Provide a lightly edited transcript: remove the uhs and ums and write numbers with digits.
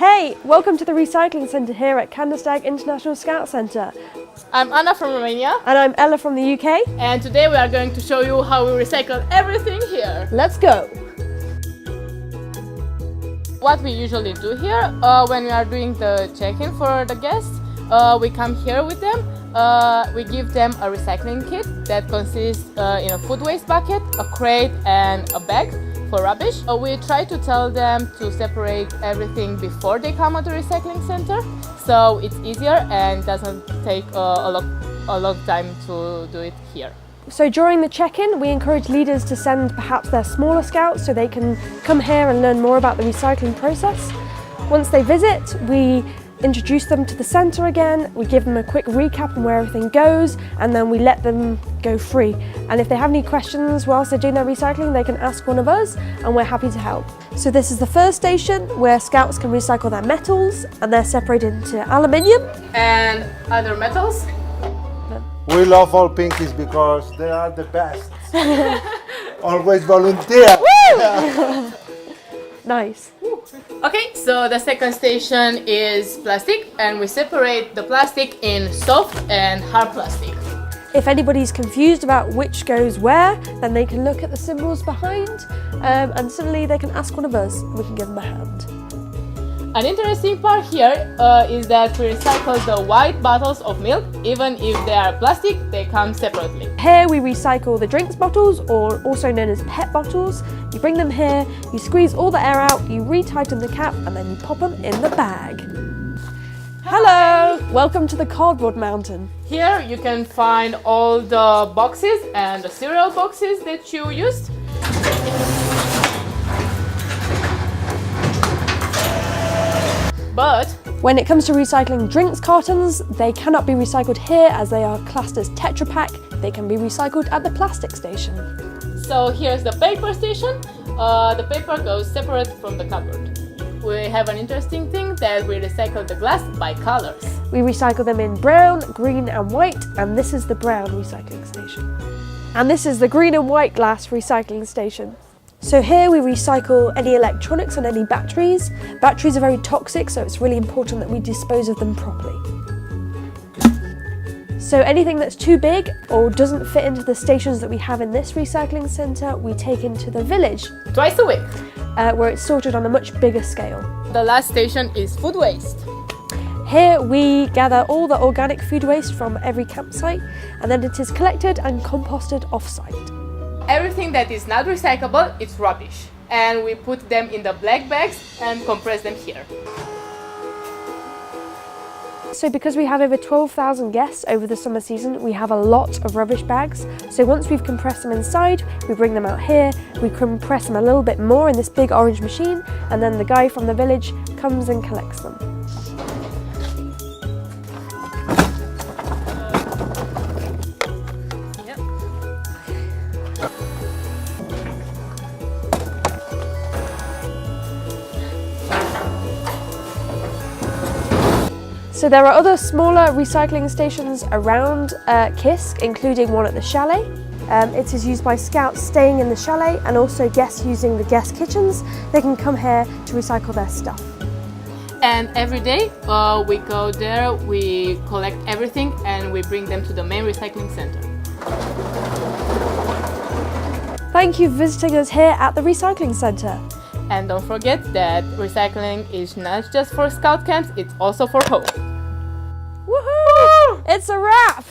Hey, welcome to the Recycling Centre here at Kandersteg International Scout Centre. I'm Anna from Romania. And I'm Ella from the UK. And today we are going to show you how we recycle everything here. Let's go! What we usually do here, when we are doing the check-in for the guests, we come here with them. We give them a recycling kit that consists in a food waste bucket, a crate and a bag for rubbish. We try to tell them to separate everything before they come at the recycling center, so it's easier and doesn't take a long time to do it here. So during the check-in, we encourage leaders to send perhaps their smaller scouts so they can come here and learn more about the recycling process. Once they visit, we introduce them to the centre again, we give them a quick recap on where everything goes, and then we let them go free. And if they have any questions whilst they're doing their recycling, they can ask one of us and we're happy to help. So this is the first station where scouts can recycle their metals, and they're separated into aluminium and other metals. We love all pinkies because they are the best. Always volunteer. Nice. Okay, so the second station is plastic, and we separate the plastic in soft and hard plastic. If anybody's confused about which goes where, then they can look at the symbols behind and suddenly they can ask one of us and we can give them a hand. An interesting part here is that we recycle the white bottles of milk. Even if they are plastic, they come separately. Here we recycle the drinks bottles, or also known as PET bottles. You bring them here, you squeeze all the air out, you retighten the cap, and then you pop them in the bag. Hello! Welcome to the cardboard mountain. Here you can find all the boxes and the cereal boxes that you used. But when it comes to recycling drinks cartons, they cannot be recycled here as they are classed as Tetra Pak. They can be recycled at the plastic station. So here's the paper station. The paper goes separate from the cupboard. We have an interesting thing that we recycle the glass by colors. We recycle them in brown, green and white, and this is the brown recycling station. And this is the green and white glass recycling station. So here we recycle any electronics and any batteries. Batteries are very toxic, so it's really important that we dispose of them properly. So anything that's too big or doesn't fit into the stations that we have in this recycling centre, we take into the village. Twice a week. Where it's sorted on a much bigger scale. The last station is food waste. Here we gather all the organic food waste from every campsite, and then it is collected and composted off-site. Everything that is not recyclable, it's rubbish. And we put them in the black bags and compress them here. So because we have over 12,000 guests over the summer season, we have a lot of rubbish bags. So once we've compressed them inside, we bring them out here, we compress them a little bit more in this big orange machine, and then the guy from the village comes and collects them. So there are other smaller recycling stations around Kisk, including one at the chalet. It is used by scouts staying in the chalet and also guests using the guest kitchens. They can come here to recycle their stuff. And every day we go there, we collect everything and we bring them to the main recycling center. Thank you for visiting us here at the recycling centre. And don't forget that recycling is not just for scout camps, it's also for home. Woohoo! It's a wrap!